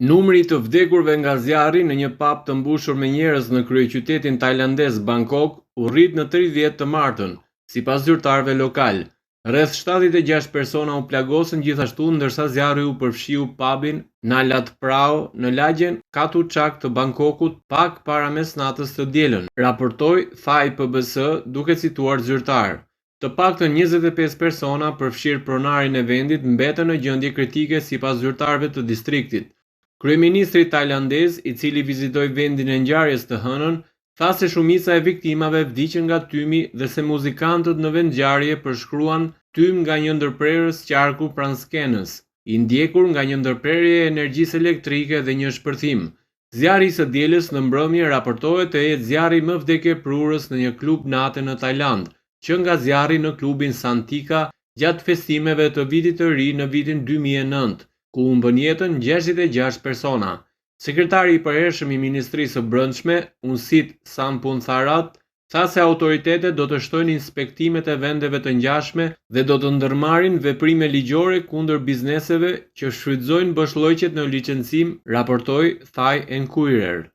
Numri të vdekurve nga zjarri në një pub të mbushur me njerëz në kryeqytetin tajlandez Bangkok u rrit në 30 të martën, sipas zyrtarëve lokal. Rreth 76 persona u plagosën gjithashtu ndërsa zjarri u përfshiu pubin Nalat Prao në lagjen Katuchak të Bangkokut pak para mesnatës të dielën, raportoi Thai PBS duke cituar zyrtar. Të paktën 25 persona, përfshirë pronarin e vendit, mbetën në gjendje kritike sipas zyrtarëve të distriktit. Kryeministri tajlandez, i cili vizitoi vendin e ngjarjes të hënën, tha se shumica e viktimave vdiqën nga tymi dhe se muzikantët në vendngjarje përshkruan tym nga një ndërprerës qarku pranë skenës, i ndjekur nga një ndërprerje e energjisë elektrike dhe një shpërthim. Zjarri së dielës në mbrëmje raportohet të jetë zjarri më vdekjeprurës në një klub nate në Tajland, që nga zjarri në klubin Santika gjatë festimeve të vitit të ri në vitin 2009. Ku humbën jetën 66 persona. Sekretari i përhershëm i Ministrisë së Brendshme, Unsit Sampun-Tharat, tha se autoritetet do të shtojnë inspektimet e vendeve të ngjashme dhe do të ndërmarrin veprime ligjore kundër bizneseve që shfrytëzojnë boshllojqet në licencim, raportoi Thai Enquirer.